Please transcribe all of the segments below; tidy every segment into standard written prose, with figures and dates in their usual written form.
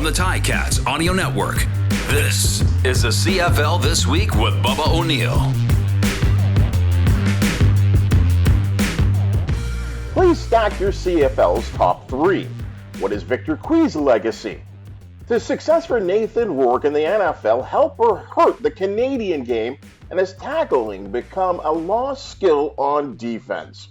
from the Ticats Audio Network, this is the CFL This Week with Bubba O'Neil. Please stack your CFL's top three. What is Victor Cui's legacy? Does success for Nathan Rourke in the NFL help or hurt the Canadian game, and has tackling become a lost skill on defense?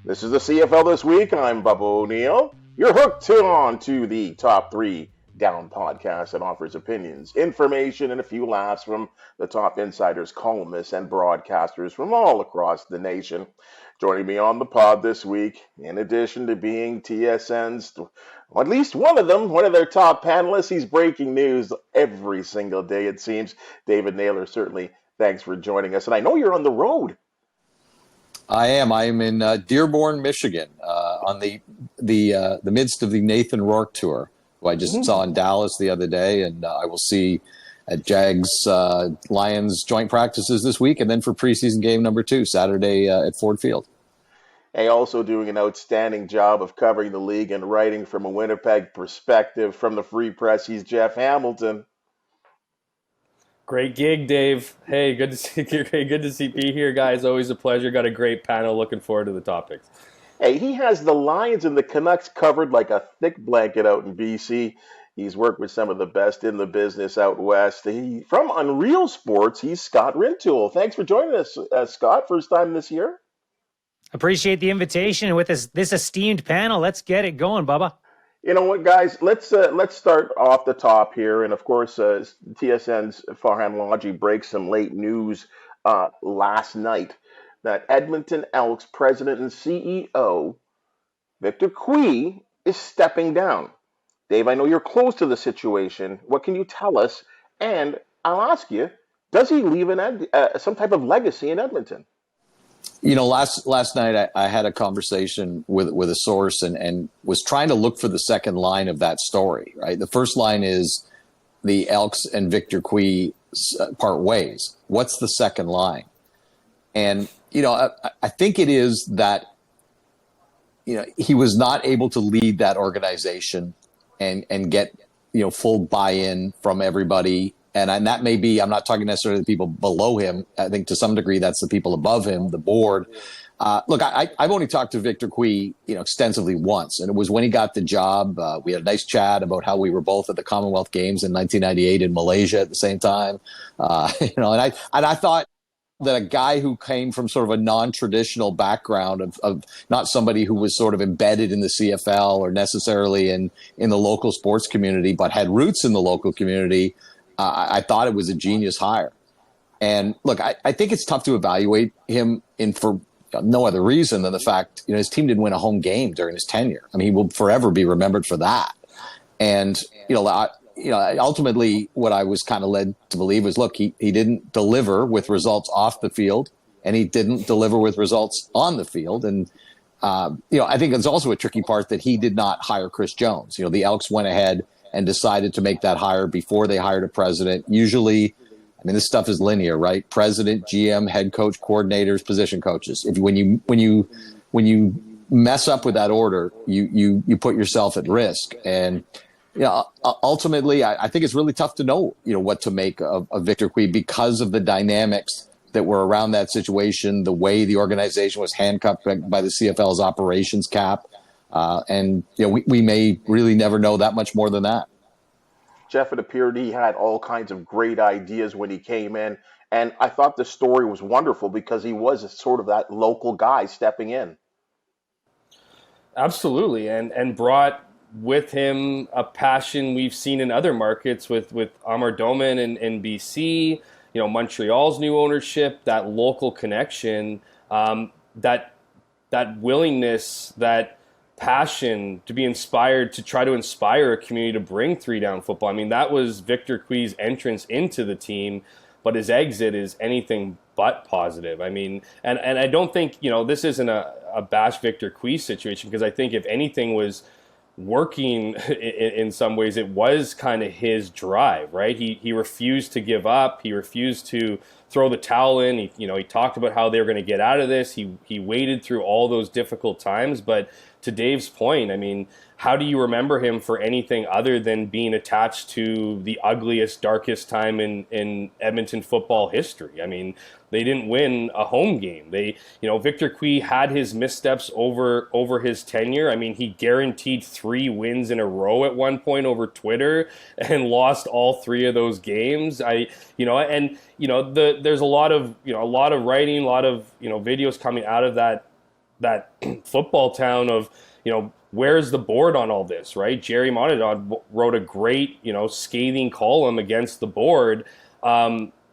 This is the CFL This Week. I'm Bubba O'Neil. You're hooked on to the Top 3 Down podcast that offers opinions, information, and a few laughs from the top insiders, columnists, and broadcasters from all across the nation. Joining me on the pod this week, in addition to being TSN's, well, at least one of their top panelists, he's breaking news every single day, it seems. David Naylor, certainly thanks for joining us. And I know you're on the road. I am. I am in Dearborn, Michigan, on the midst of the Nathan Rourke tour, who I just saw in Dallas the other day, and I will see at Jags Lions joint practices this week, and then for preseason game number 2, Saturday at Ford Field. Hey, also doing an outstanding job of covering the league and writing from a Winnipeg perspective from the Free Press. He's Jeff Hamilton. Great gig, Dave. Hey, good to see you. Good to be here, guys. Always a pleasure. Got a great panel. Looking forward to the topics. Hey, he has the Lions and the Canucks covered like a thick blanket out in BC. He's worked with some of the best in the business out west. From UNREEL Sports, he's Scott Rintoul. Thanks for joining us, Scott. First time this year. Appreciate the invitation with this esteemed panel. Let's get it going, Bubba. You know what, guys? Let's start off the top here, and of course, TSN's Farhan Ladji breaks some late news last night that Edmonton Elks president and CEO Victor Cui is stepping down. Dave, I know you're close to the situation. What can you tell us? And I'll ask you, does he leave some type of legacy in Edmonton? You know, last night I had a conversation with a source and was trying to look for the second line of that story, right? The first line is the Elks and Victor Cui part ways. What's the second line? And, you know, I think it is that, you know, he was not able to lead that organization and get, you know, full buy-in from everybody. And that may be, I'm not talking necessarily the people below him. I think to some degree that's the people above him, the board. Look, I've only talked to Victor Cui, you know, extensively once, and it was when he got the job. We had a nice chat about how we were both at the Commonwealth Games in 1998 in Malaysia at the same time. You know, and I thought that a guy who came from sort of a non-traditional background of not somebody who was sort of embedded in the CFL or necessarily in the local sports community, but had roots in the local community. I thought it was a genius hire. And look, I think it's tough to evaluate him for no other reason than the fact, you know, his team didn't win a home game during his tenure. I mean, he will forever be remembered for that. And, you know, ultimately what I was kind of led to believe was, look, he didn't deliver with results off the field, and he didn't deliver with results on the field. And, you know, I think it's also a tricky part that he did not hire Chris Jones. You know, the Elks went ahead and decided to make that hire before they hired a president. Usually, I mean, this stuff is linear, right? President, GM, head coach, coordinators, position coaches. When you mess up with that order, you put yourself at risk. And you know, ultimately, I think it's really tough to know, you know, what to make of Victor Cui because of the dynamics that were around that situation, the way the organization was handcuffed by the CFL's operations cap. And, you know, we may really never know that much more than that. Jeff, it appeared he had all kinds of great ideas when he came in. And I thought the story was wonderful because he was sort of that local guy stepping in. Absolutely. And brought with him a passion we've seen in other markets with Amar Doman in BC, you know, Montreal's new ownership, that local connection, that willingness, that passion to be inspired, to try to inspire a community to bring 3-down football. I mean, that was Victor Cui's entrance into the team, but his exit is anything but positive. I mean, and I don't think, you know, this isn't a bash Victor Cui situation, because I think if anything was working in some ways, it was kind of his drive, right? He refused to give up. He refused to throw the towel in. He talked about how they were going to get out of this. He waded through all those difficult times. But to Dave's point, I mean, how do you remember him for anything other than being attached to the ugliest, darkest time in Edmonton football history? I mean, they didn't win a home game. Victor Cui had his missteps over his tenure. I mean, he guaranteed 3 wins in a row at one point over Twitter and lost all 3 of those games. There's a lot of writing, a lot of videos coming out of that football town of where's the board on all this, right? Jerry Monadon wrote a great scathing column against the board.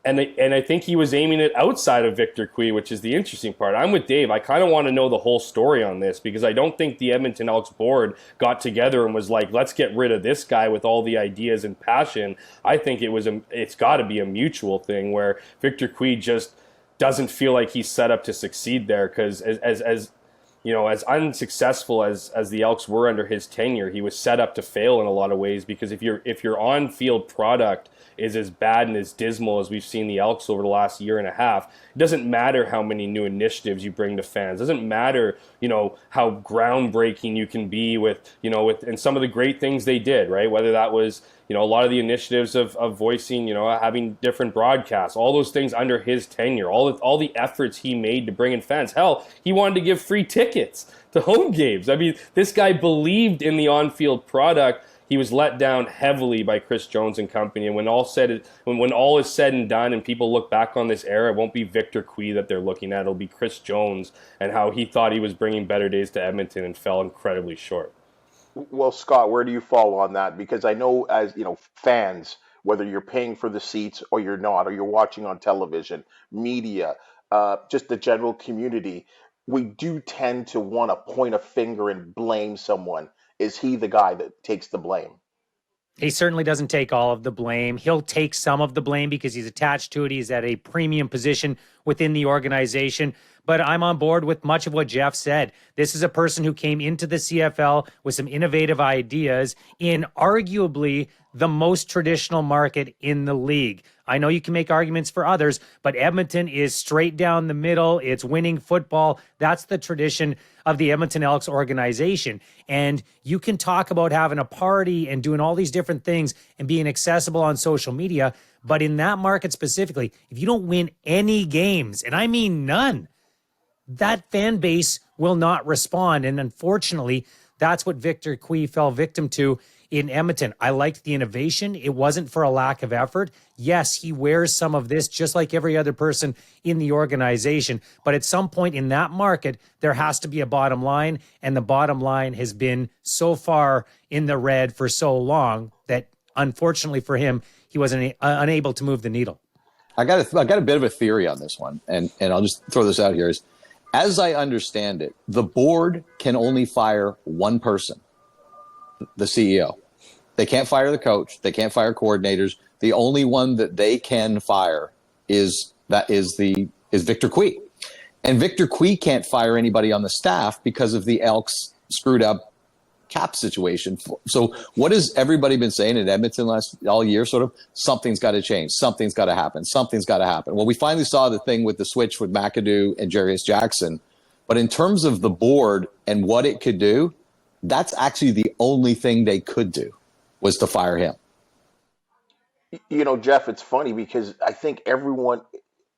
And I think he was aiming it outside of Victor Cui, which is the interesting part. I'm with Dave. I kind of want to know the whole story on this because I don't think the Edmonton Elks board got together and was like, let's get rid of this guy with all the ideas and passion. I think it's got to be a mutual thing where Victor Cui just doesn't feel like he's set up to succeed there because as unsuccessful as the Elks were under his tenure, he was set up to fail in a lot of ways because if your on-field product is as bad and as dismal as we've seen the Elks over the last year and a half, it doesn't matter how many new initiatives you bring to fans. It doesn't matter, how groundbreaking you can be with and some of the great things they did, right? Whether that was, a lot of the initiatives of voicing, having different broadcasts, all those things under his tenure, all the efforts he made to bring in fans. Hell, he wanted to give free tickets to home games. I mean, this guy believed in the on-field product. He was let down heavily by Chris Jones and company. And when all is said and done and people look back on this era, it won't be Victor Cui that they're looking at. It'll be Chris Jones and how he thought he was bringing better days to Edmonton and fell incredibly short. Well, Scott, where do you fall on that? Because I know as, fans, whether you're paying for the seats or you're not, or you're watching on television, media, just the general community, we do tend to want to point a finger and blame someone. Is he the guy that takes the blame? He certainly doesn't take all of the blame. He'll take some of the blame because he's attached to it. He's at a premium position within the organization. But I'm on board with much of what Jeff said. This is a person who came into the CFL with some innovative ideas in arguably the most traditional market in the league. I know you can make arguments for others, but Edmonton is straight down the middle. It's winning football. That's the tradition of the Edmonton Elks organization. And you can talk about having a party and doing all these different things and being accessible on social media. But in that market specifically, if you don't win any games, and I mean none, that fan base will not respond. And unfortunately, that's what Victor Cui fell victim to in Edmonton. I liked the innovation. It wasn't for a lack of effort. Yes, he wears some of this just like every other person in the organization. But at some point in that market, there has to be a bottom line. And the bottom line has been so far in the red for so long that unfortunately for him, he was unable to move the needle. I got a bit of a theory on this one, and I'll just throw this out here. Is, as I understand it, the board can only fire one person, the CEO. They can't fire the coach. They can't fire coordinators. The only one that they can fire is Victor Cui. And Victor Cui can't fire anybody on the staff because of the Elks' screwed up cap situation. So what has everybody been saying in Edmonton all year? Sort of, something's got to change. Something's got to happen. Something's got to happen. Well, we finally saw the thing with the switch with McAdoo and Jarius Jackson. But in terms of the board and what it could do, that's actually the only thing they could do, was to fire him. Jeff, it's funny because I think everyone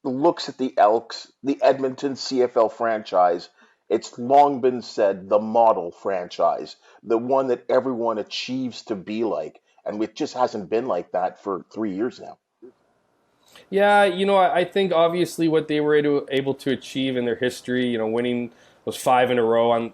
looks at the Elks, the Edmonton CFL franchise. It's long been said the model franchise, the one that everyone achieves to be like. And it just hasn't been like that for 3 years now. Yeah, I think obviously what they were able to achieve in their history, winning those 5 in a row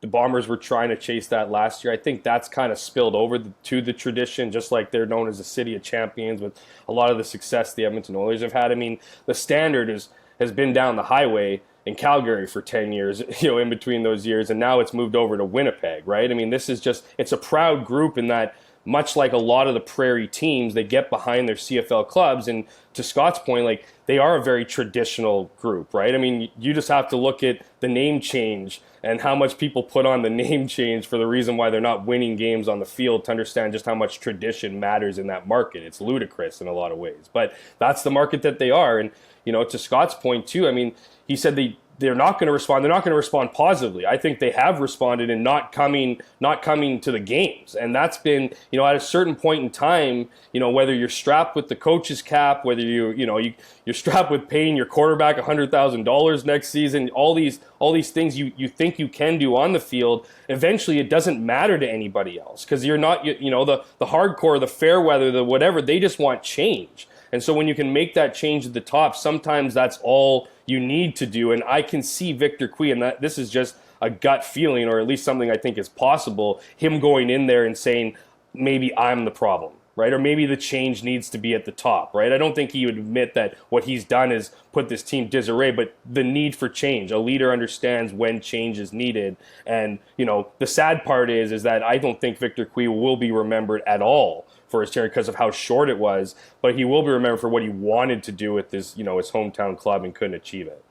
the Bombers were trying to chase that last year. I think that's kind of spilled over to the tradition, just like they're known as the city of champions with a lot of the success the Edmonton Oilers have had. I mean, the standard has been down the highway in Calgary for 10 years, in between those years, and now it's moved over to Winnipeg, right? I mean, this is it's a proud group in that much like a lot of the prairie teams, they get behind their CFL clubs. And to Scott's point, like, they are a very traditional group, right? I mean, you just have to look at the name change and how much people put on the name change for the reason why they're not winning games on the field to understand just how much tradition matters in that market. It's ludicrous in a lot of ways, but that's the market that they are. And, you know, to Scott's point too, I mean, he said they're not going to respond. They're not going to respond positively. I think they have responded in not coming to the games. And that's been, you know, at a certain point in time, you know, whether you're strapped with the coach's cap, whether you're strapped with paying your quarterback $100,000 next season, all these things you think you can do on the field, eventually it doesn't matter to anybody else, because you're not, you know, the hardcore, the fair weather, the whatever, they just want change. And so when you can make that change at the top, sometimes that's all you need to do. And I can see Victor Cui, and that this is just a gut feeling, or at least something I think is possible, him going in there and saying, maybe I'm the problem, right? Or maybe the change needs to be at the top, right? I don't think he would admit that what he's done is put this team disarray, but the need for change. A leader understands when change is needed. And, you know, the sad part is that I don't think Victor Cui will be remembered at all for his tenure because of how short it was, but he will be remembered for what he wanted to do with his, you know, his hometown club and couldn't achieve it.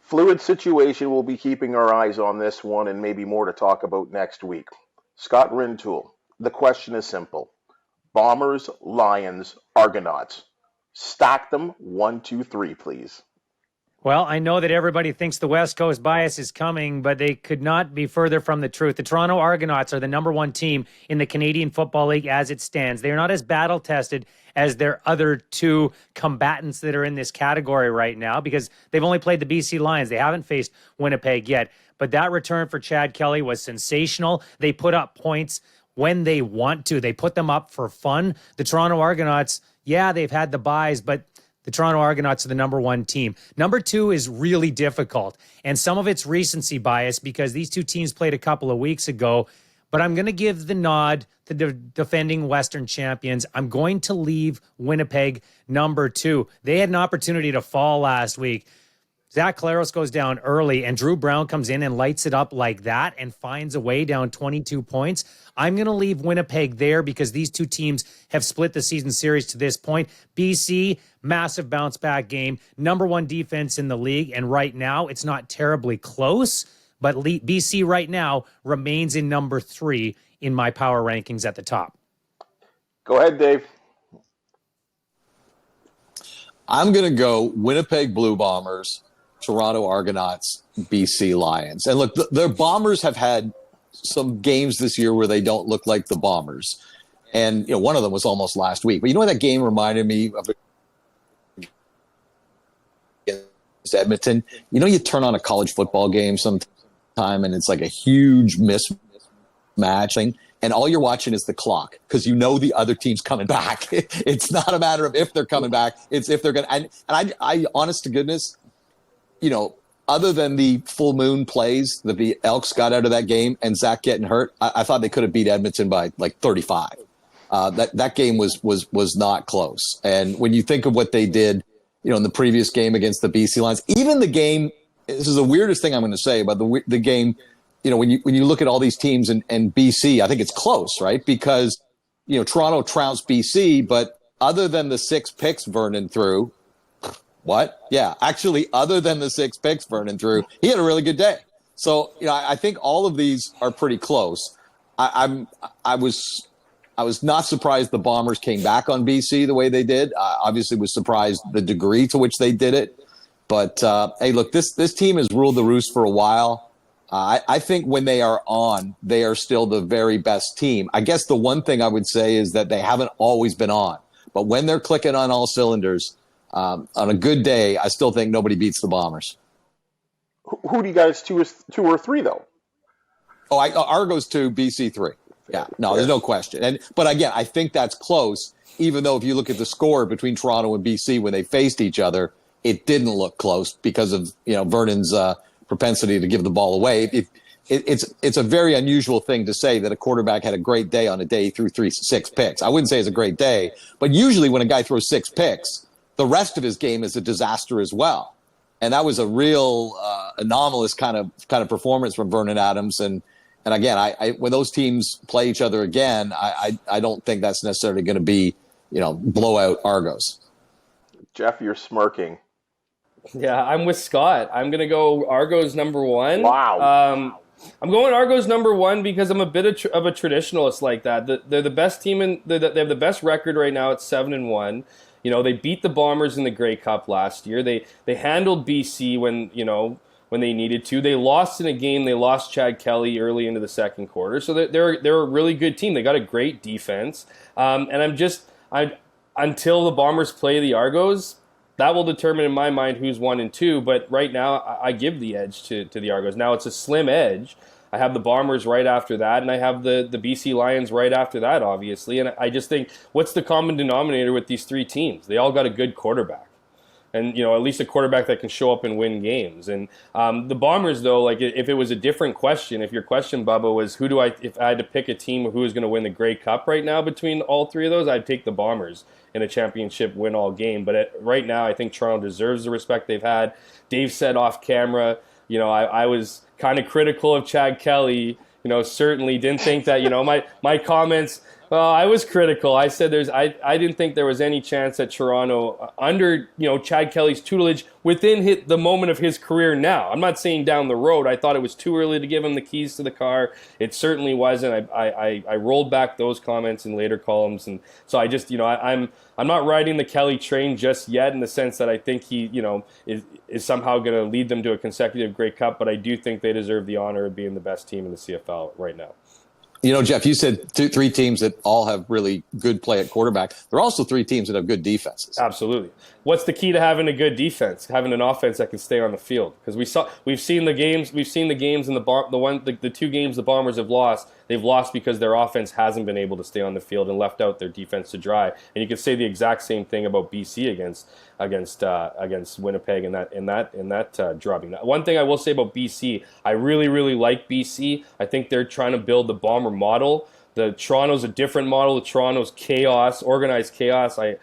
Fluid situation. We'll be keeping our eyes on this one, and maybe more to talk about next week. Scott Rintoul, the question is simple. Bombers, Lions, Argonauts. Stack them 1, 2, 3, please. Well, I know that everybody thinks the West Coast bias is coming, but they could not be further from the truth. The Toronto Argonauts are the number one team in the Canadian Football League as it stands. They are not as battle-tested as their other two combatants that are in this category right now, because they've only played the BC Lions. They haven't faced Winnipeg yet. But that return for Chad Kelly was sensational. They put up points when they want to. They put them up for fun. The Toronto Argonauts, yeah, they've had the buys, but the Toronto Argonauts are the number one team. Number two is really difficult, and some of it's recency bias because these two teams played a couple of weeks ago, but I'm going to give the nod to the defending Western champions. I'm going to leave Winnipeg number two. They had an opportunity to fall last week. Zach Claros goes down early, and Drew Brown comes in and lights it up like that and finds a way down 22 points. I'm going to leave Winnipeg there because these two teams have split the season series to this point. BC, massive bounce-back game, number one defense in the league, and right now it's not terribly close, but BC right now remains in number 3 in my power rankings at the top. Go ahead, Dave. I'm going to go Winnipeg Blue Bombers, Toronto Argonauts, BC Lions. And look, their Bombers have had some games this year where they don't look like the Bombers. And, you know, one of them was almost last week. But you know what that game reminded me of? Edmonton. You know, you turn on a college football game sometime and it's like a huge mismatching, and all you're watching is the clock because you know the other team's coming back. It's not a matter of if they're coming back. It's if they're going to. And I, honest to goodness, you know, other than the full moon plays that the Elks got out of that game and Zach getting hurt, I thought they could have beat Edmonton by like 35. That game was not close. And when you think of what they did, you know, in the previous game against the BC Lions, even the game, this is the weirdest thing I'm going to say about the game, you know, when you look at all these teams and BC, I think it's close, right? Because, you know, Toronto trounced BC, but other than the 6 picks Vernon threw, what? Yeah, actually, other than the 6 picks Vernon threw, he had a really good day. So, you know, I think all of these are pretty close. I was not surprised the Bombers came back on BC the way they did. Obviously was surprised the degree to which they did it. But, hey, look, this team has ruled the roost for a while. I think when they are on, they are still the very best team. I guess the one thing I would say is that they haven't always been on. But when they're clicking on all cylinders, on a good day, I still think nobody beats the Bombers. Who do you guys 2 or 3 though? Oh, Argos 2, BC 3. Yeah, no, there's no question. But again, I think that's close. Even though if you look at the score between Toronto and BC when they faced each other, it didn't look close because of, you know, Vernon's propensity to give the ball away. It's a very unusual thing to say that a quarterback had a great day on a day he threw 6 picks. I wouldn't say it's a great day, but usually when a guy throws 6 picks, the rest of his game is a disaster as well. And that was a real anomalous kind of performance from Vernon Adams. And, And again, I when those teams play each other again, I don't think that's necessarily going to be, blowout Argos. Jeff, you're smirking. Yeah, I'm with Scott. I'm going to go Argos number one. Wow. I'm going Argos number one because I'm a bit of a traditionalist like that. They're the best team they have the best record right now at 7-1. They beat the Bombers in the Grey Cup last year. They handled BC when they needed to. They lost in a game. They lost Chad Kelly early into the second quarter. So they're a really good team. They got a great defense. And until the Bombers play the Argos, that will determine in my mind who's 1 and 2. But right now, I give the edge to the Argos. Now, it's a slim edge. I have the Bombers right after that, and I have the BC Lions right after that, obviously. And I just think, what's the common denominator with these three teams? They all got a good quarterback. And, at least a quarterback that can show up and win games. And the Bombers, though, like if it was a different question, if your question, Bubba, was if I had to pick a team who is going to win the Grey Cup right now between all three of those, I'd take the Bombers in a championship win-all game. But right now, I think Toronto deserves the respect they've had. Dave said off camera, I was kind of critical of Chad Kelly. Certainly didn't think that, my comments. Well, I was critical. I said I didn't think there was any chance that Toronto, under Chad Kelly's tutelage, within the moment of his career now. I'm not saying down the road. I thought it was too early to give him the keys to the car. It certainly wasn't. I rolled back those comments in later columns, and so I just I'm not riding the Kelly train just yet in the sense that I think he is somehow going to lead them to a consecutive Grey Cup, but I do think they deserve the honor of being the best team in the CFL right now. Jeff, you said three teams that all have really good play at quarterback. There are also three teams that have good defenses. Absolutely. What's the key to having a good defense? Having an offense that can stay on the field. Because we've seen the games in the two games the Bombers have lost. They've lost because their offense hasn't been able to stay on the field and left out their defense to dry. And you could say the exact same thing about BC against Winnipeg in that drubbing. One thing I will say about BC, I really, really like BC. I think they're trying to build the Bomber model. The Toronto's a different model. The Toronto's chaos, organized chaos. I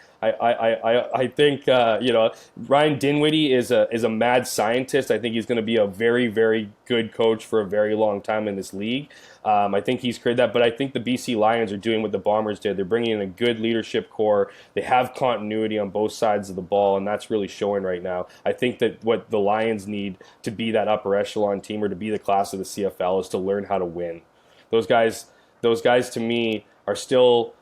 think Ryan Dinwiddie is a mad scientist. I think he's going to be a very, very good coach for a very long time in this league. I think he's created that, but I think the BC Lions are doing what the Bombers did. They're bringing in a good leadership core. They have continuity on both sides of the ball, and that's really showing right now. I think that what the Lions need to be that upper echelon team or to be the class of the CFL is to learn how to win. Those guys to me are still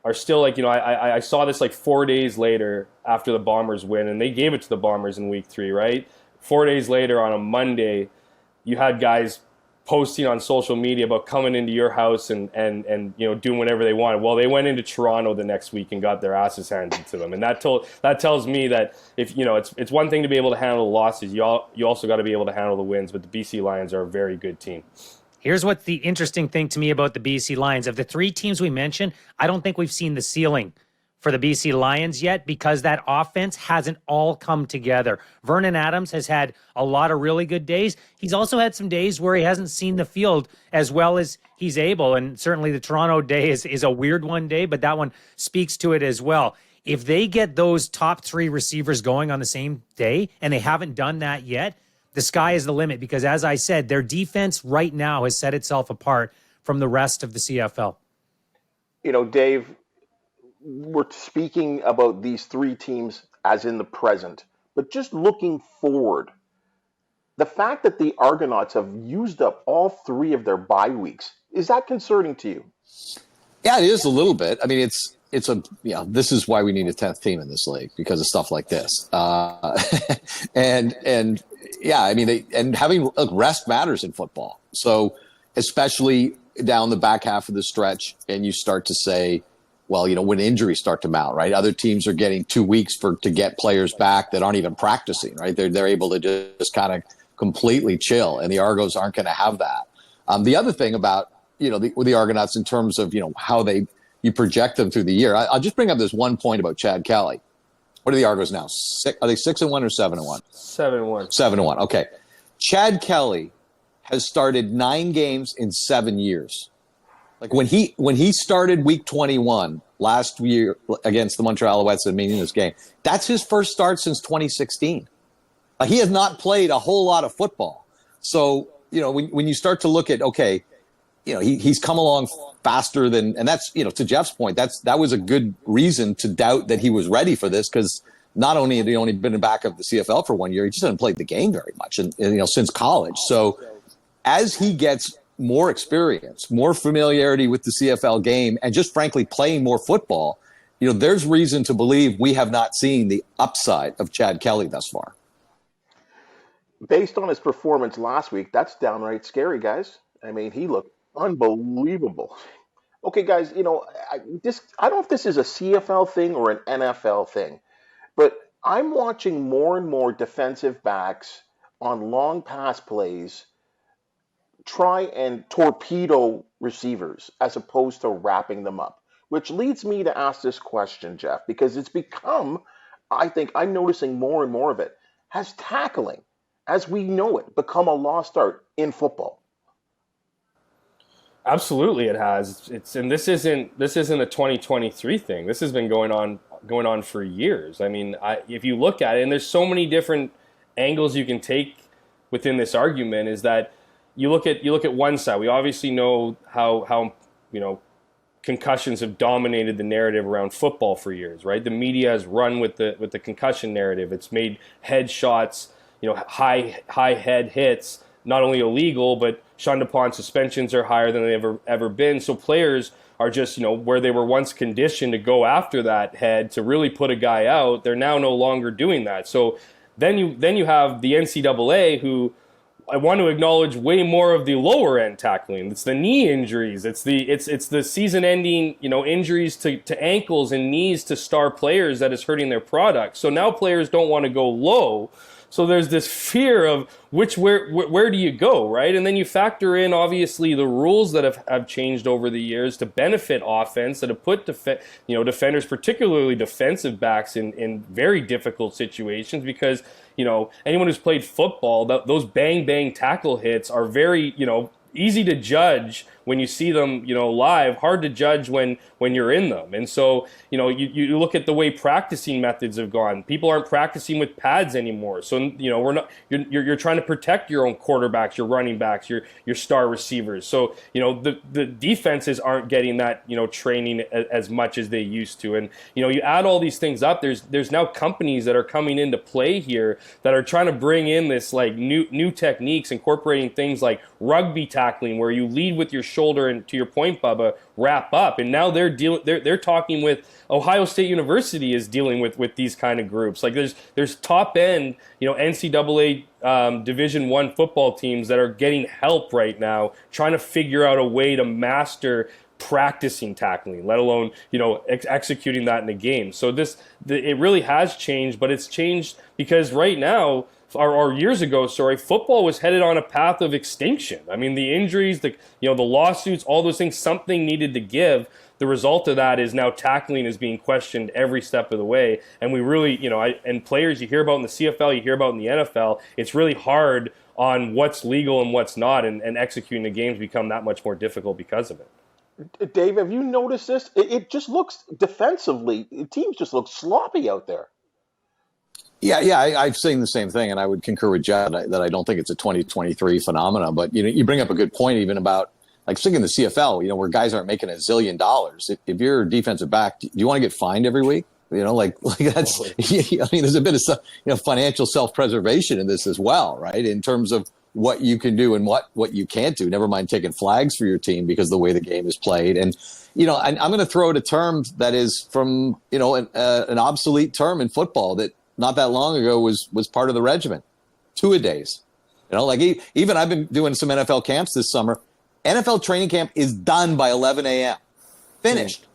like, I saw this like 4 days later after the Bombers win, and they gave it to the Bombers in week 3, right? 4 days later on a Monday, you had guys posting on social media about coming into your house and doing whatever they wanted. Well, they went into Toronto the next week and got their asses handed to them. And that tells me that if it's one thing to be able to handle the losses, you also got to be able to handle the wins, but the BC Lions are a very good team. Here's what's the interesting thing to me about the BC Lions. Of the three teams we mentioned, I don't think we've seen the ceiling for the BC Lions yet because that offense hasn't all come together. Vernon Adams has had a lot of really good days. He's also had some days where he hasn't seen the field as well as he's able, and certainly the Toronto day is a weird one day, but that one speaks to it as well. If they get those top three receivers going on the same day, and they haven't done that yet, the sky is the limit because, as I said, their defense right now has set itself apart from the rest of the CFL. Dave, we're speaking about these three teams as in the present, but just looking forward, the fact that the Argonauts have used up all three of their bye weeks, is that concerning to you? Yeah, it is a little bit. I mean, this is why we need a 10th team in this league because of stuff like this. And yeah, I mean, having rest matters in football. So especially down the back half of the stretch, and you start to say, well, when injuries start to mount, right? Other teams are getting 2 weeks to get players back that aren't even practicing, right? They're able to just kind of completely chill, and the Argos aren't going to have that. The other thing about the Argonauts in terms of how you project them through the year, I'll just bring up this one point about Chad Kelly. What are the Argos now? Are they 6-1 or 7-1? 7-1. 7-1. Okay. Chad Kelly has started 9 games in 7 years. Like when he started week 21 last year against the Montreal Alouettes in this game, that's his first start since 2016. He has not played a whole lot of football. So, when you start to look at, okay, he's come along faster than, and that's, to Jeff's point, that was a good reason to doubt that he was ready for this, because not only had he only been back of the CFL for 1 year, he just hadn't played the game very much, and since college. So as he gets more experience, more familiarity with the CFL game, and just frankly playing more football, there's reason to believe we have not seen the upside of Chad Kelly thus far. Based on his performance last week, that's downright scary, guys. I mean, he looked unbelievable. Okay, guys, I don't know if this is a CFL thing or an NFL thing, but I'm watching more and more defensive backs on long pass plays try and torpedo receivers as opposed to wrapping them up, which leads me to ask this question, Jeff, because it's become, I think I'm noticing more and more of it, has tackling, as we know it, become a lost art in football? Absolutely, it has. And this isn't a 2023 thing. This has been going on for years. I mean, if you look at it, and there's so many different angles you can take within this argument, is that you look at one side. We obviously know how concussions have dominated the narrative around football for years, right? The media has run with the concussion narrative. It's made head shots, high head hits, not only illegal, but shunned upon. Suspensions are higher than they've ever been. So players are just, where they were once conditioned to go after that head to really put a guy out, they're now no longer doing that. So then you have the NCAA, who I want to acknowledge way more of the lower end tackling. It's the knee injuries. It's the season ending, injuries to ankles and knees to star players that is hurting their product. So now players don't want to go low. So there's this fear of where do you go, right? And then you factor in, obviously, the rules that have changed over the years to benefit offense, that have put defenders, particularly defensive backs, in very difficult situations, because anyone who's played football, those bang tackle hits are very easy to judge when you see them, live, hard to judge when you're in them. And so, you look at the way practicing methods have gone. People aren't practicing with pads anymore. So, you're trying to protect your own quarterbacks, your running backs, your star receivers. So, the defenses aren't getting that, training as much as they used to. And, you add all these things up, there's now companies that are coming into play here that are trying to bring in this like new techniques, incorporating things like rugby tackling, where you lead with your shoulder and, to your point, Bubba, wrap up. And now they're talking with Ohio State University is dealing with these kind of groups. Like there's top end, NCAA Division I football teams that are getting help right now, trying to figure out a way to master practicing tackling, let alone executing that in the game. So it really has changed, but it's changed because right now, or years ago, football was headed on a path of extinction. I mean, the injuries, the lawsuits, all those things, something needed to give. The result of that is now tackling is being questioned every step of the way. And we really, and players you hear about in the CFL, you hear about in the NFL, it's really hard on what's legal and what's not, and executing the games become that much more difficult because of it. Dave, have you noticed this? It just looks defensively, teams just look sloppy out there. Yeah, I've seen the same thing, and I would concur with Jed that I don't think it's a 2023 phenomenon. But you bring up a good point, even about like thinking the CFL, where guys aren't making $1 zillion. If you're a defensive back, do you want to get fined every week? Like that's. I mean, there's a bit of financial self-preservation in this as well, right? In terms of what you can do and what you can't do. Never mind taking flags for your team because of the way the game is played. And I'm going to throw out a term that is from an obsolete term in football that not that long ago was part of the regiment. Two-a-days. Like even I've been doing some NFL camps this summer. NFL training camp is done by 11 a.m. Finished.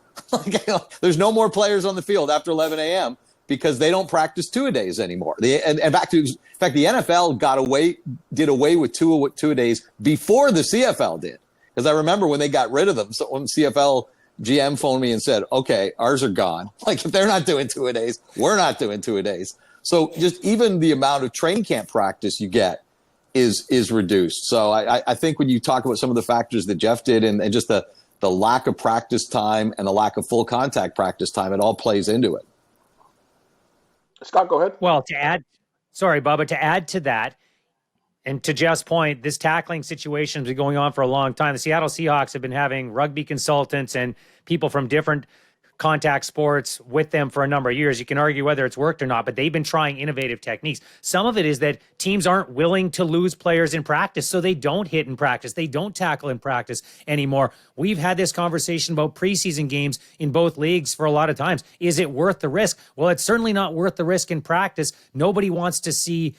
There's no more players on the field after 11 a.m. because they don't practice two-a-days anymore. In fact, the NFL did away with two-a-days before the CFL did. Because I remember when they got rid of them, so when CFL GM phoned me and said, okay, ours are gone. Like if they're not doing two-a-days, we're not doing two-a-days. So just even the amount of training camp practice you get is reduced. So I think when you talk about some of the factors that Jeff did and just the lack of practice time and the lack of full contact practice time, it all plays into it. Scott, go ahead. Well, Bubba, to add to that, And to Jeff's point, this tackling situation has been going on for a long time. The Seattle Seahawks have been having rugby consultants and people from different contact sports with them for a number of years. You can argue whether it's worked or not, but they've been trying innovative techniques. Some of it is that teams aren't willing to lose players in practice, so they don't hit in practice. They don't tackle in practice anymore. We've had this conversation about preseason games in both leagues for a lot of times. Is it worth the risk? Well, it's certainly not worth the risk in practice. Nobody wants to see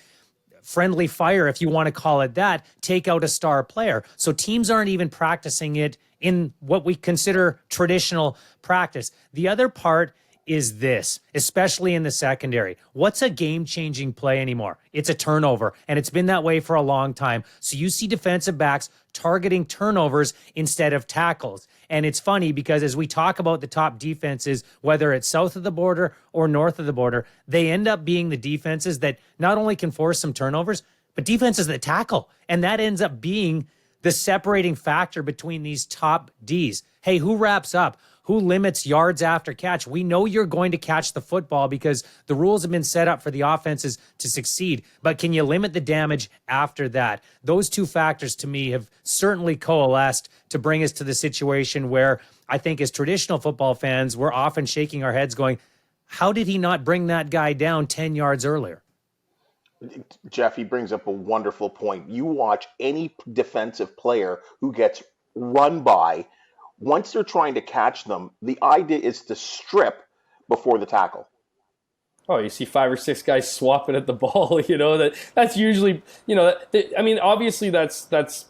friendly fire, if you want to call it that, take out a star player. So teams aren't even practicing it in what we consider traditional practice. The other part is this, especially in the secondary. What's a game-changing play anymore? It's a turnover, and it's been that way for a long time. So you see defensive backs targeting turnovers instead of tackles. And it's funny because as we talk about the top defenses, whether it's south of the border or north of the border, they end up being the defenses that not only can force some turnovers, but defenses that tackle. And that ends up being the separating factor between these top Ds. Hey, who wraps up? Who limits yards after catch? We know you're going to catch the football because the rules have been set up for the offenses to succeed. But can you limit the damage after that? Those two factors to me have certainly coalesced to bring us to the situation where I think as traditional football fans, we're often shaking our heads going, how did he not bring that guy down 10 yards earlier? Jeff, he brings up a wonderful point. You watch any defensive player who gets run by, once they're trying to catch them, the idea is to strip before the tackle. Oh, you see 5 or 6 guys swapping at the ball. That's usually, obviously that's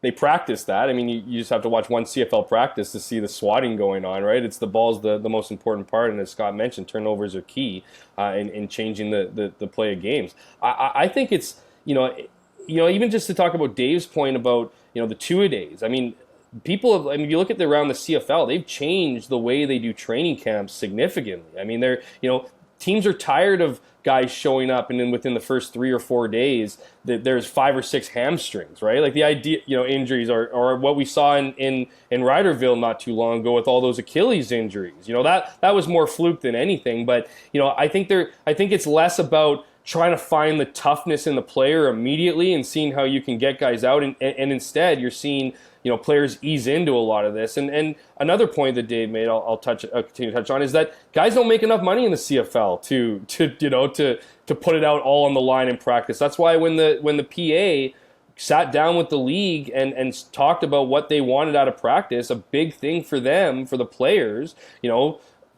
they practice that. I mean, you just have to watch one CFL practice to see the swatting going on, right? It's the ball's the most important part, and as Scott mentioned, turnovers are key in changing the play of games. I think it's even just to talk about Dave's point about the two-a-days. I mean, if you look at around the CFL, they've changed the way they do training camps significantly. I mean, teams are tired of guys showing up and then within the first 3 or 4 days that there's 5 or 6 hamstrings, right? Like the idea, injuries or what we saw in Riderville not too long ago with all those Achilles injuries. That was more fluke than anything. But I think it's less about trying to find the toughness in the player immediately and seeing how you can get guys out, and instead you're seeing players ease into a lot of this. And another point that Dave made, I'll continue to touch on, is that guys don't make enough money in the CFL to put it out all on the line in practice. That's why when the PA sat down with the league and talked about what they wanted out of practice, a big thing for them, for the players,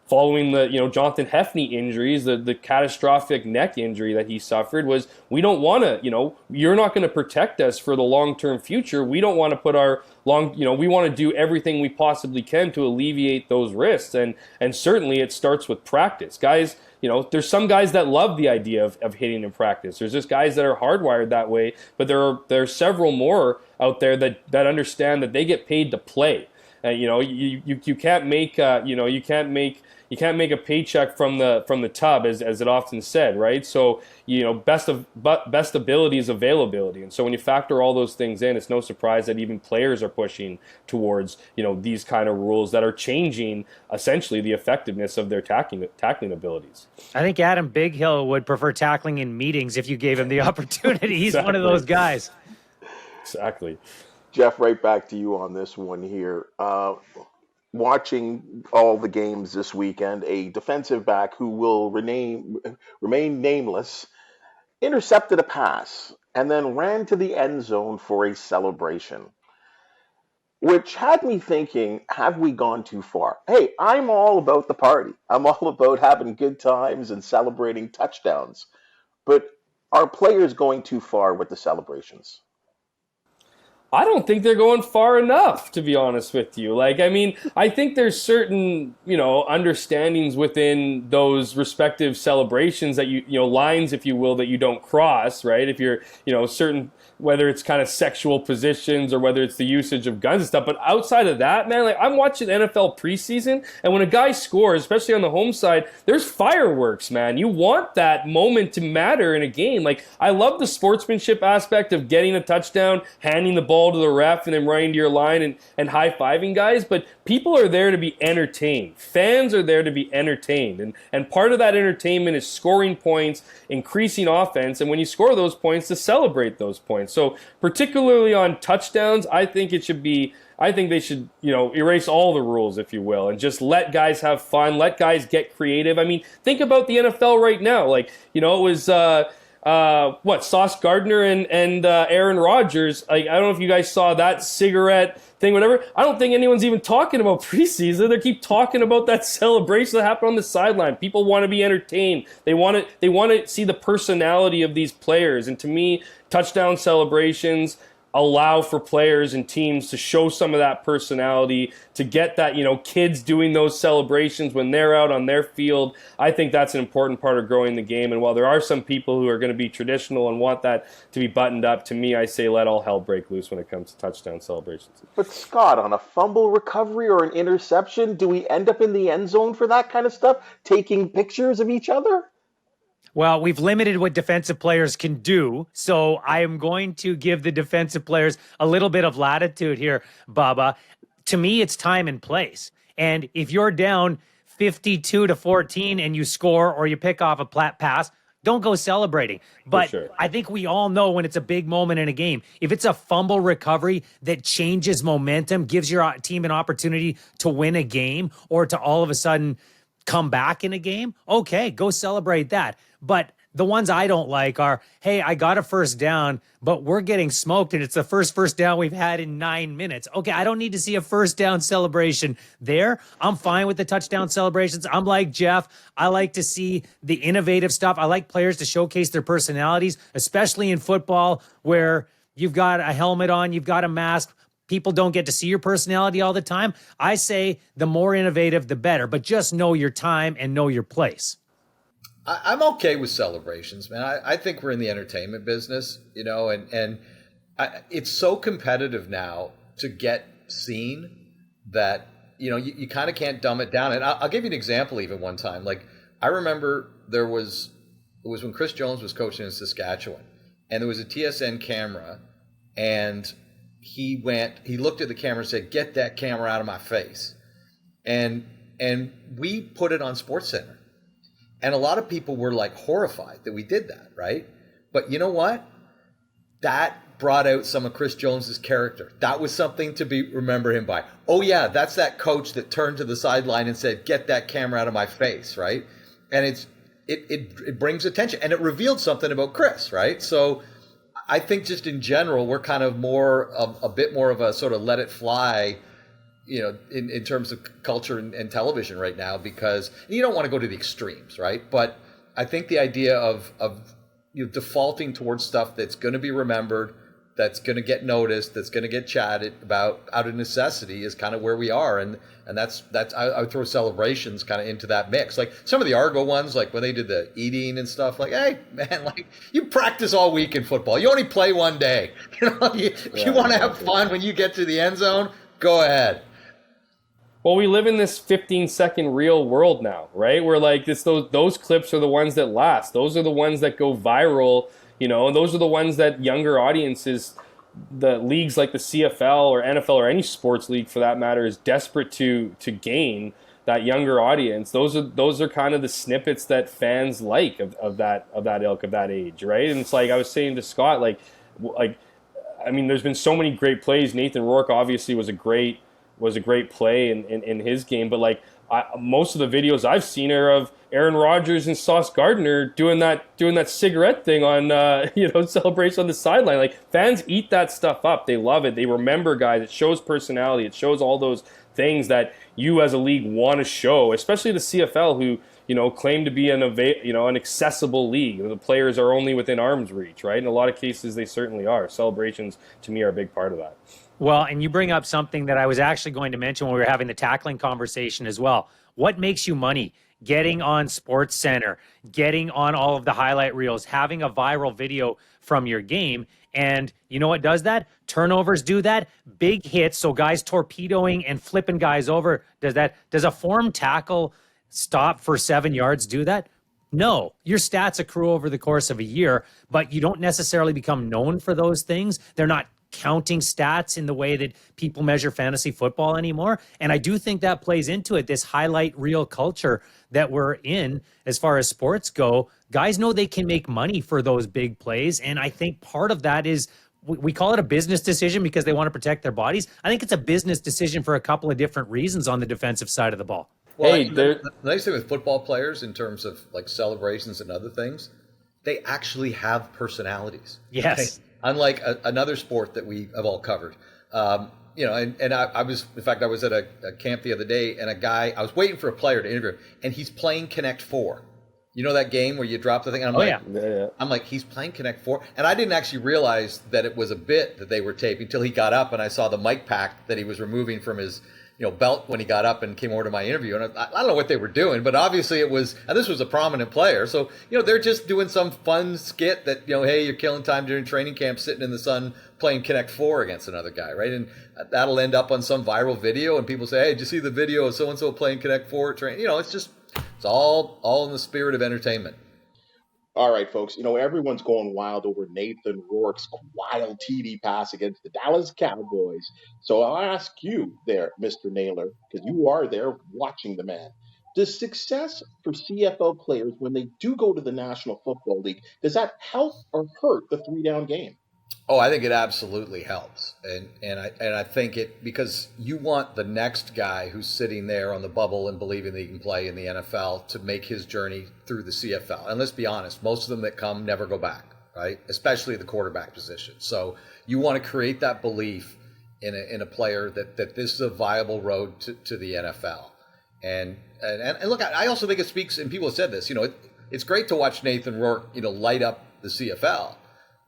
following the Jonathan Hefney injuries, the catastrophic neck injury that he suffered, was we don't want to, you're not going to protect us for the long-term future. We don't want to put our we want to do everything we possibly can to alleviate those risks. And certainly it starts with practice. Guys, there's some guys that love the idea of hitting in practice. There's just guys that are hardwired that way, but there are several more out there that understand that they get paid to play. You can't make you can't make a paycheck from the tub, as it often said, right? So best ability is availability, and so when you factor all those things in, it's no surprise that even players are pushing towards these kind of rules that are changing essentially the effectiveness of their tackling abilities. I think Adam Bighill would prefer tackling in meetings if you gave him the opportunity. He's Exactly. One of those guys. Exactly. Jeff, right back to you on this one here. Watching all the games this weekend, a defensive back who will remain nameless intercepted a pass and then ran to the end zone for a celebration, which had me thinking, have we gone too far? Hey, I'm all about the party. I'm all about having good times and celebrating touchdowns. But are players going too far with the celebrations? I don't think they're going far enough, to be honest with you. I think there's certain, understandings within those respective celebrations that lines, if you will, that you don't cross, right? If you're, certain, whether it's kind of sexual positions or whether it's the usage of guns and stuff. But outside of that, man, I'm watching NFL preseason, and when a guy scores, especially on the home side, there's fireworks, man. You want that moment to matter in a game. I love the sportsmanship aspect of getting a touchdown, handing the ball to the ref, and then running to your line and high-fiving guys, but people are there to be entertained. Fans are there to be entertained, and part of that entertainment is scoring points, increasing offense, and when you score those points, to celebrate those points. fans. So particularly on touchdowns, I think they should, erase all the rules, if you will, and just let guys have fun, let guys get creative. I mean, think about the NFL right now. Like, it was Sauce Gardner and Aaron Rodgers. Like, I don't know if you guys saw that cigarette thing, whatever. I don't think anyone's even talking about preseason. They keep talking about that celebration that happened on the sideline. People want to be entertained. They want to see the personality of these players. And to me, touchdown celebrations allow for players and teams to show some of that personality, to get that, kids doing those celebrations when they're out on their field. I think that's an important part of growing the game. And while there are some people who are going to be traditional and want that to be buttoned up, to me, I say let all hell break loose when it comes to touchdown celebrations. But Scott, on a fumble recovery or an interception, do we end up in the end zone for that kind of stuff, taking pictures of each other? Well, we've limited what defensive players can do, so I am going to give the defensive players a little bit of latitude here, Bubba. To me, it's time and place. And if you're down 52-14 and you score or you pick off a pass, don't go celebrating. But sure. I think we all know when it's a big moment in a game, if it's a fumble recovery that changes momentum, gives your team an opportunity to win a game or to all of a sudden come back in a game, okay, go celebrate that. But the ones I don't like are, hey, I got a first down, but we're getting smoked and it's the first down we've had in 9 minutes. Okay, I don't need to see a first down celebration there. I'm fine with the touchdown celebrations. I'm like Jeff. I like to see the innovative stuff. I like players to showcase their personalities, especially in football where you've got a helmet on, you've got a mask. People don't get to see your personality all the time. I say the more innovative, the better, but just know your time and know your place. I'm okay with celebrations, man. I think we're in the entertainment business, and it's so competitive now to get seen that, you kind of can't dumb it down. And I'll give you an example even one time. Like, I remember it was when Chris Jones was coaching in Saskatchewan, and there was a TSN camera, and he looked at the camera and said, "Get that camera out of my face." And we put it on SportsCenter. And a lot of people were like horrified that we did that, right? But you know what? That brought out some of Chris Jones's character. That was something to remember him by. Oh yeah, that's that coach that turned to the sideline and said, "Get that camera out of my face," right? And it brings attention, and it revealed something about Chris, right? So I think just in general, we're kind of a bit more of a sort of let it fly, in terms of culture and television right now, because you don't want to go to the extremes, right? But I think the idea of defaulting towards stuff that's going to be remembered, that's going to get noticed, that's going to get chatted about out of necessity is kind of where we are, and that's I would throw celebrations kind of into that mix. Like some of the Argo ones, like when they did the eating and stuff. Like, hey man, like you practice all week in football, you only play one day. If you want to have fun when you get to the end zone, go ahead. Well, we live in this 15-second reel world now, right? Where like those clips are the ones that last. Those are the ones that go viral, and those are the ones that younger audiences, the leagues like the CFL or NFL or any sports league for that matter, is desperate to gain that younger audience. Those are kind of the snippets that fans like of that ilk, of that age, right? And it's like I was saying to Scott, like I mean, there's been so many great plays. Nathan Rourke obviously was a great play in his game, but like most of the videos I've seen are of Aaron Rodgers and Sauce Gardner doing that cigarette thing on celebration on the sideline. Like fans eat that stuff up. They love it. They remember guys. It shows personality. It shows all those things that you as a league want to show, especially the CFL, who claim to be an accessible league. The players are only within arm's reach, right? In a lot of cases, they certainly are. Celebrations to me are a big part of that. Well, and you bring up something that I was actually going to mention when we were having the tackling conversation as well. What makes you money? Getting on SportsCenter, getting on all of the highlight reels, having a viral video from your game. And you know what does that? Turnovers do that. Big hits, so guys torpedoing and flipping guys over does that. Does a form tackle stop for 7 yards do that? No. Your stats accrue over the course of a year, but you don't necessarily become known for those things. They're not counting stats in the way that people measure fantasy football anymore. And I do think that plays into it, this highlight reel culture that we're in as far as sports go. Guys know they can make money for those big plays. And I think part of that is we call it a business decision because they want to protect their bodies. I think it's a business decision for a couple of different reasons on the defensive side of the ball. Well, Hey, the nice thing with football players in terms of like celebrations and other things, they actually have personalities. Yes. Okay? Unlike another sport that we have all covered. I was at a camp the other day, and I was waiting for a player to interview, and he's playing Connect 4. You know that game where you drop the thing? And I'm like, he's playing Connect 4? And I didn't actually realize that it was a bit that they were taping until he got up and I saw the mic pack that he was removing from his belt when he got up and came over to my interview. And I don't know what they were doing, but obviously it was, and this was a prominent player. So, they're just doing some fun skit that, hey, you're killing time during training camp sitting in the sun playing Connect 4 against another guy, right? And that'll end up on some viral video and people say, hey, did you see the video of so-and-so playing Connect 4 training? It's all in the spirit of entertainment. All right, folks. Everyone's going wild over Nathan Rourke's wild TD pass against the Dallas Cowboys. So I'll ask you there, Mr. Naylor, because you are there watching the man. Does success for CFL players when they do go to the National Football League, does that help or hurt the 3-down game? Oh, I think it absolutely helps. And I think it, because you want the next guy who's sitting there on the bubble and believing that he can play in the NFL to make his journey through the CFL. And let's be honest, most of them that come never go back, right? Especially the quarterback position. So you want to create that belief in a player that this is a viable road to the NFL. And look, I also think it speaks, and people have said this, it's great to watch Nathan Rourke, light up the CFL.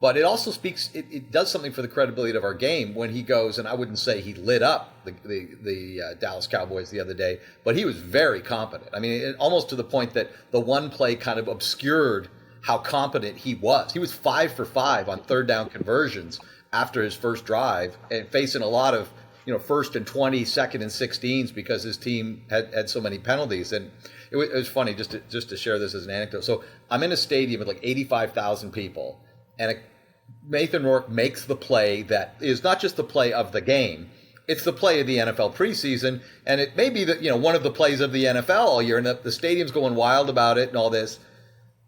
But it also speaks, it does something for the credibility of our game when he goes, and I wouldn't say he lit up the Dallas Cowboys the other day, but he was very competent. I mean, almost to the point that the one play kind of obscured how competent he was. He was 5 for 5 on third down conversions after his first drive and facing a lot of, first and 20, second and 16s because his team had so many penalties. And it was funny, just to share this as an anecdote. So I'm in a stadium with like 85,000 people. And Nathan Rourke makes the play that is not just the play of the game, it's the play of the NFL preseason, and it may be one of the plays of the NFL all year, and the stadium's going wild about it and all this,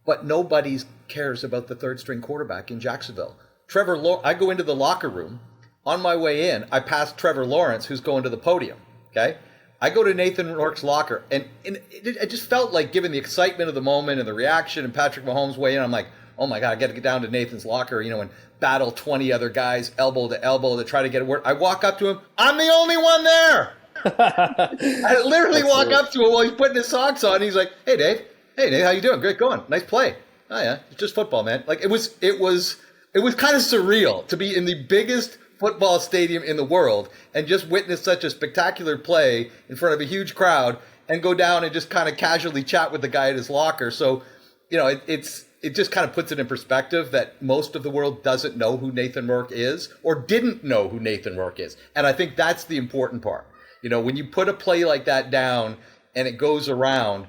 but nobody cares about the third-string quarterback in Jacksonville. I go into the locker room. On my way in, I pass Trevor Lawrence, who's going to the podium, okay? I go to Nathan Rourke's locker, and it just felt like, given the excitement of the moment and the reaction and Patrick Mahomes' way in, I'm like, oh my God, I got to get down to Nathan's locker, and battle 20 other guys elbow to elbow to try to get a word. I walk up to him. I'm the only one there. I literally walk up to him while he's putting his socks on. He's like, hey, Dave. Hey, Dave, how you doing? Great going. Nice play. Oh, yeah. It's just football, man. Like, it was kind of surreal to be in the biggest football stadium in the world and just witness such a spectacular play in front of a huge crowd and go down and just kind of casually chat with the guy at his locker. So, it just kind of puts it in perspective that most of the world doesn't know who Nathan Rourke is or didn't know who Nathan Rourke is. And I think that's the important part. When you put a play like that down and it goes around,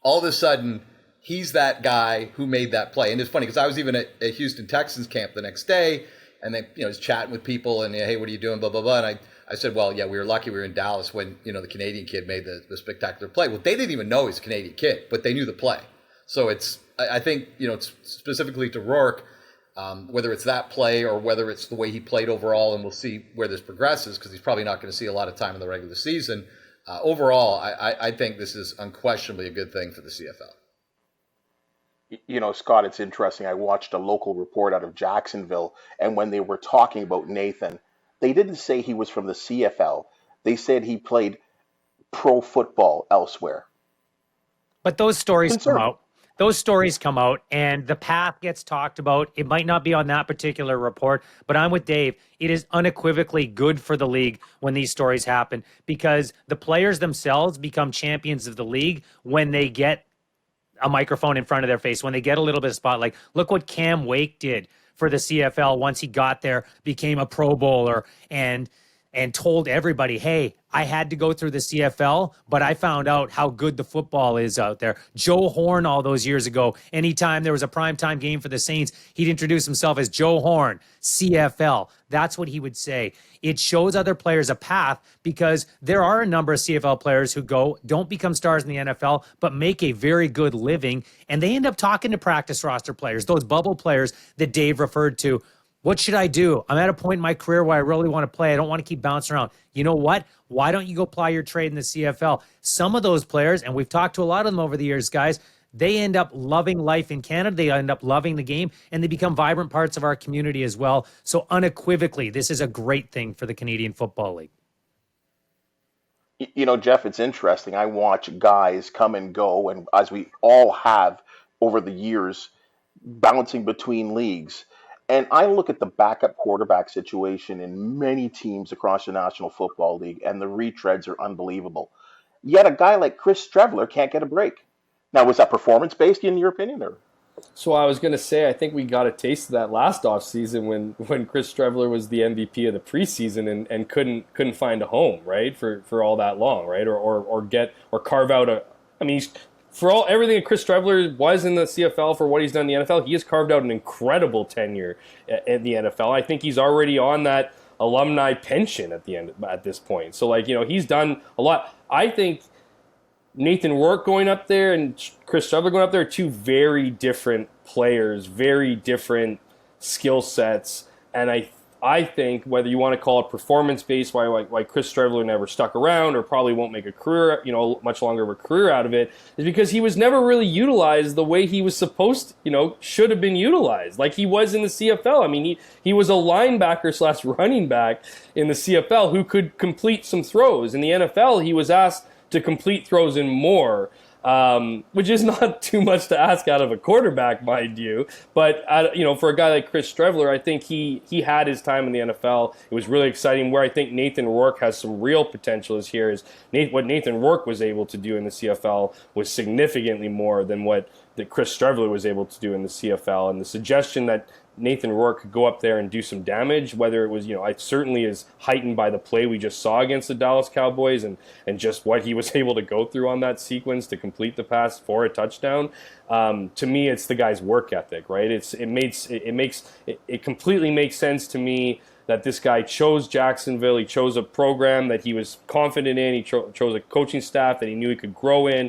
all of a sudden he's that guy who made that play. And it's funny because I was even at Houston Texans camp the next day and they, was chatting with people and, hey, what are you doing? Blah, blah, blah. And I said, well, yeah, we were lucky we were in Dallas when, the Canadian kid made the spectacular play. Well, they didn't even know he's a Canadian kid, but they knew the play. So I think, it's specifically to Rourke, whether it's that play or whether it's the way he played overall, and we'll see where this progresses because he's probably not going to see a lot of time in the regular season. Overall, I think this is unquestionably a good thing for the CFL. Scott, it's interesting. I watched a local report out of Jacksonville, and when they were talking about Nathan, they didn't say he was from the CFL. They said he played pro football elsewhere. But those stories come out. Those stories come out and the path gets talked about. It might not be on that particular report, but I'm with Dave. It is unequivocally good for the league when these stories happen because the players themselves become champions of the league when they get a microphone in front of their face, when they get a little bit of spotlight. Look what Cam Wake did for the CFL once he got there, became a Pro Bowler and told everybody, hey, I had to go through the CFL, but I found out how good the football is out there. Joe Horn all those years ago, anytime there was a primetime game for the Saints, he'd introduce himself as Joe Horn, CFL. That's what he would say. It shows other players a path because there are a number of CFL players who don't become stars in the NFL, but make a very good living, and they end up talking to practice roster players, those bubble players that Dave referred to. What should I do? I'm at a point in my career where I really want to play. I don't want to keep bouncing around. You know what? Why don't you go ply your trade in the CFL? Some of those players, and we've talked to a lot of them over the years, guys, they end up loving life in Canada. They end up loving the game, and they become vibrant parts of our community as well. So unequivocally, this is a great thing for the Canadian Football League. You know, Jeff, it's interesting. I watch guys come and go, and as we all have over the years, bouncing between leagues. And I look at the backup quarterback situation in many teams across the National Football League, and the retreads are unbelievable. Yet a guy like Chris Streveler can't get a break. Now, was that performance-based in your opinion? Or? So I was going to say, I think we got a taste of that last offseason when Chris Streveler was the MVP of the preseason and couldn't find a home, right, for all that long, right, or carve out a. I mean, for everything that Chris Streveler was in the CFL for what he's done in the NFL, he has carved out an incredible tenure in the NFL. I think he's already on that alumni pension at this point. So, like, you know, he's done a lot. I think Nathan Rourke going up there and Chris Streveler going up there are two very different players, very different skill sets, and I think whether you want to call it performance-based, why Chris Streveler never stuck around or probably won't make a career, you know, much longer of a career out of it, is because he was never really utilized the way he was supposed to, you know, should have been utilized, like he was in the CFL. I mean, he was a linebacker / running back in the CFL who could complete some throws. In the NFL, he was asked to complete throws and more, which is not too much to ask out of a quarterback, mind you. But you know, for a guy like Chris Streveler, I think he had his time in the NFL. It was really exciting. Where I think Nathan Rourke has some real potential is what Nathan Rourke was able to do in the CFL was significantly more than what Chris Streveler was able to do in the CFL. And the suggestion that Nathan Rourke could go up there and do some damage, whether it was, you know, it certainly is heightened by the play we just saw against the Dallas Cowboys and just what he was able to go through on that sequence to complete the pass for a touchdown. To me, it's the guy's work ethic, right? It completely makes sense to me that this guy chose Jacksonville. He chose a program that he was confident in. He chose a coaching staff that he knew he could grow in,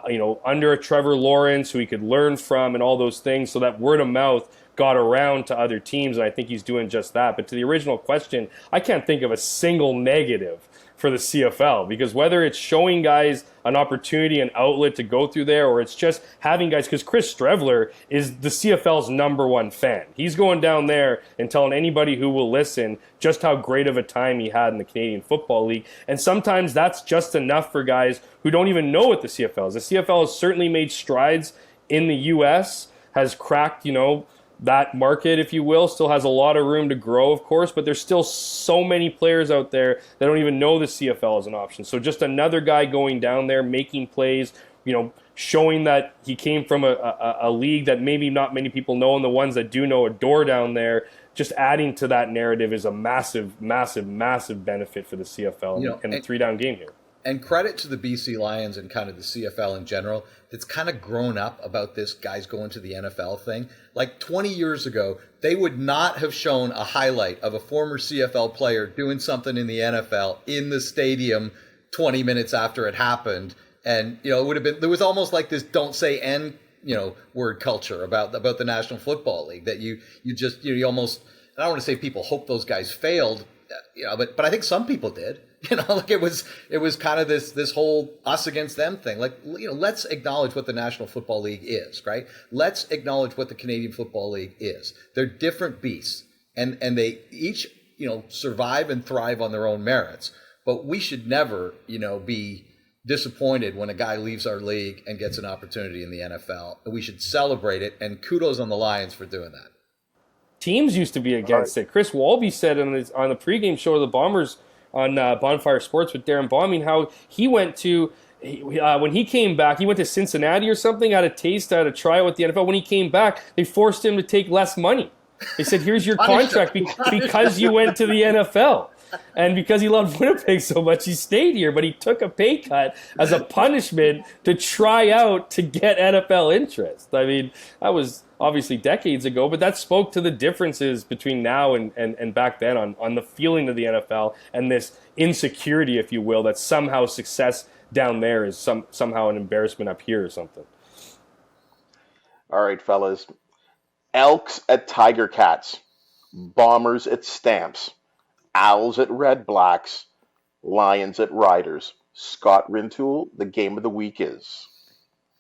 you know, under a Trevor Lawrence who he could learn from and all those things, so that word of mouth got around to other teams, and I think he's doing just that. But to the original question, I can't think of a single negative for the CFL, because whether it's showing guys an opportunity, an outlet to go through there, or it's just having guys, because Chris Streveler is the CFL's #1 fan. He's going down there and telling anybody who will listen just how great of a time he had in the Canadian Football League. And sometimes that's just enough for guys who don't even know what the CFL is. The CFL has certainly made strides in the U.S., has cracked, you know, that market, if you will, still has a lot of room to grow, of course, but there's still so many players out there that don't even know the CFL is an option. So just another guy going down there, making plays, you know, showing that he came from a league that maybe not many people know, and the ones that do know adore down there, just adding to that narrative is a massive, massive, massive benefit for the CFL, you know, and the 3-down game here. And credit to the BC Lions and kind of the CFL in general that's kind of grown up about this guys going to the NFL thing. Like 20 years ago, they would not have shown a highlight of a former CFL player doing something in the NFL in the stadium 20 minutes after it happened. And, you know, it would have been, there was almost like this don't say N, you know, word culture about the National Football League that you almost, I don't want to say people hope those guys failed, you know, but I think some people did. You know, like it was kind of this whole us against them thing. Like, you know, let's acknowledge what the National Football League is, right? Let's acknowledge what the Canadian Football League is. They're different beasts, and they each, you know, survive and thrive on their own merits. But we should never, you know, be disappointed when a guy leaves our league and gets an opportunity in the NFL. We should celebrate it, and kudos on the Lions for doing that. Teams used to be against it. Chris Walby said on the pregame show of the Bombers on Bonfire Sports with Darren Bombing how he went to, when he came back, he went to Cincinnati or something, had a taste, had a tryout with the NFL. When he came back, they forced him to take less money. They said, here's your contract because you went to the NFL. And because he loved Winnipeg so much, he stayed here. But he took a pay cut as a punishment to try out to get NFL interest. I mean, that was obviously decades ago, but that spoke to the differences between now and back then on the feeling of the NFL and this insecurity, if you will, that somehow success down there is somehow an embarrassment up here or something. All right, fellas. Elks at Tiger Cats. Bombers at Stamps, Owls at Red Blacks, Lions at Riders. Scott Rintoul, the game of the week is.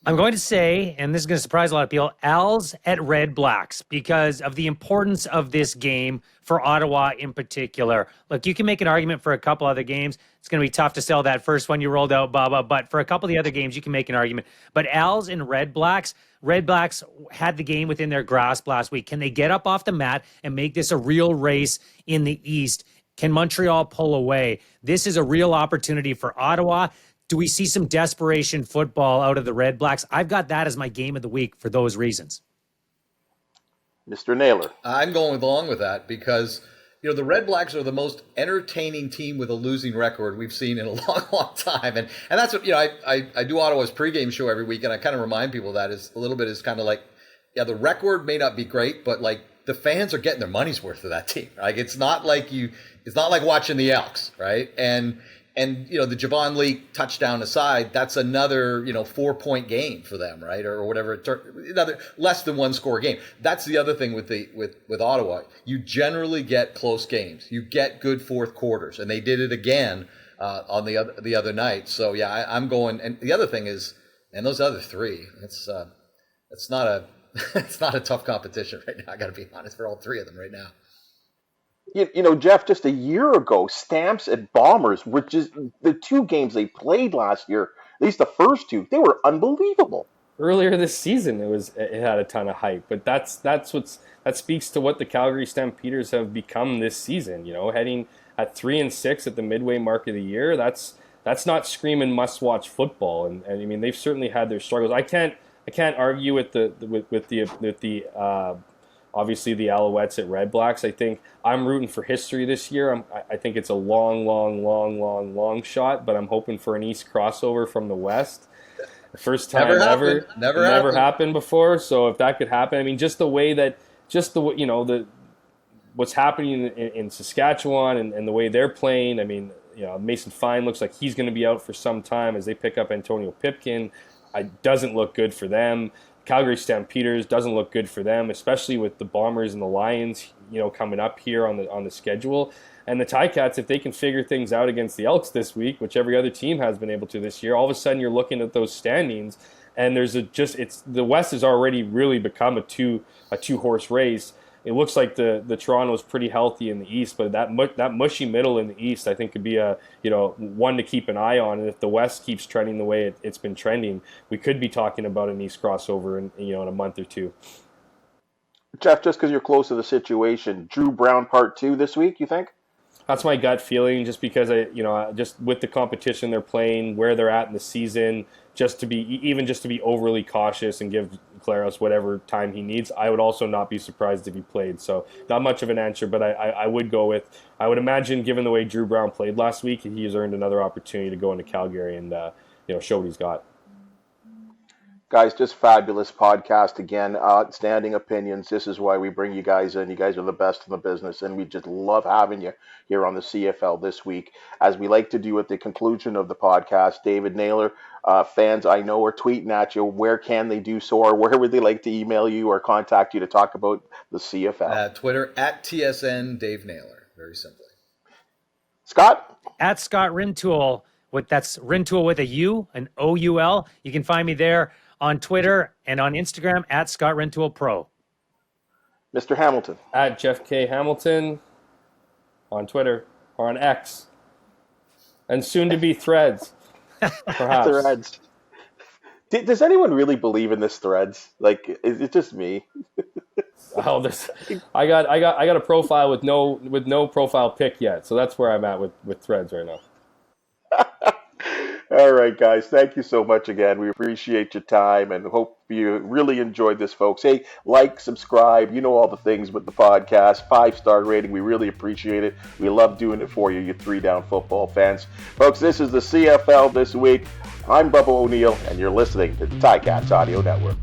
I'm going to say, and this is going to surprise a lot of people, Owls at Red Blacks, because of the importance of this game for Ottawa in particular. Look, you can make an argument for a couple other games. It's going to be tough to sell that first one you rolled out, Bubba, but for a couple of the other games, you can make an argument. But Owls and Red Blacks had the game within their grasp last week. Can they get up off the mat and make this a real race in the East? Can Montreal pull away? This is a real opportunity for Ottawa. Do we see some desperation football out of the Red Blacks? I've got that as my game of the week for those reasons. Mr. Naylor. I'm going along with that because, the Red Blacks are the most entertaining team with a losing record we've seen in a long, long time. And that's what, I do Ottawa's pregame show every week, and I kind of remind people that is a little bit is kind of like, the record may not be great, but like the fans are getting their money's worth of that team. Like it's not like watching the Elks, right? And the Javon Lee touchdown aside, that's another 4-point game for them, right, or whatever. Another less than one score game. That's the other thing with Ottawa. You generally get close games. You get good fourth quarters, and they did it again on the other night. So yeah, I'm going. And the other thing is, and those other three, it's not a it's not a tough competition right now. I got to be honest for all three of them right now. Jeff, just a year ago, Stamps and Bombers, which is the two games they played last year, at least the first two, they were unbelievable. Earlier this season, it had a ton of hype, but that speaks to what the Calgary Stampeders have become this season. Heading at 3-6 at the midway mark of the year, that's not screaming must-watch football, and I mean they've certainly had their struggles. I can't argue with the obviously the Alouettes at Red Blacks. I think I'm rooting for history this year. I think it's a long shot, but I'm hoping for an East crossover from the West. The first time ever. Never happened before. So if that could happen, I mean, what's happening in Saskatchewan and the way they're playing. I mean, Mason Fine looks like he's going to be out for some time as they pick up Antonio Pipkin. It doesn't look good for them. Calgary Stampeders doesn't look good for them, especially with the Bombers and the Lions, coming up here on the schedule. And the Ticats, if they can figure things out against the Elks this week, which every other team has been able to this year, all of a sudden you're looking at those standings, and the West has already really become a two-horse race. It looks like the Toronto's pretty healthy in the East, but that mushy middle in the East, I think, could be a one to keep an eye on. And if the West keeps trending the way it's been trending, we could be talking about an East crossover in a month or two. Jeff, just because you're close to the situation, Drew Brown Part 2 this week, you think? That's my gut feeling, just because just with the competition they're playing, where they're at in the season, just to be overly cautious and give Claros whatever time he needs. I would also not be surprised if he played. So not much of an answer, but I would go with, I would imagine, given the way Drew Brown played last week, he has earned another opportunity to go into Calgary and show what he's got. Guys, just fabulous podcast again. Outstanding opinions. This is why we bring you guys in. You guys are the best in the business, and we just love having you here on the CFL this week. As we like to do at the conclusion of the podcast, David Naylor, fans I know are tweeting at you. Where can they do so, or where would they like to email you or contact you to talk about the CFL? Twitter, at TSN Dave Naylor. Very simply. Scott? At Scott Rintoul. That's Rintoul with a U, an O-U-L. You can find me there on Twitter and on Instagram at Scott Rintoul Pro. Mr. Hamilton. At Jeff K. Hamilton on Twitter or on X. And soon to be Threads. Perhaps. Threads. Does anyone really believe in this Threads? Like, is it just me? I got a profile with no profile pic yet, so that's where I'm at with Threads right now. All right, guys. Thank you so much again. We appreciate your time and hope you really enjoyed this, folks. Hey, like, subscribe, all the things with the podcast. 5-star rating. We really appreciate it. We love doing it for you, you 3-down football fans. Folks, this is the CFL This Week. I'm Bubba O'Neil, and you're listening to the Ticats Audio Network.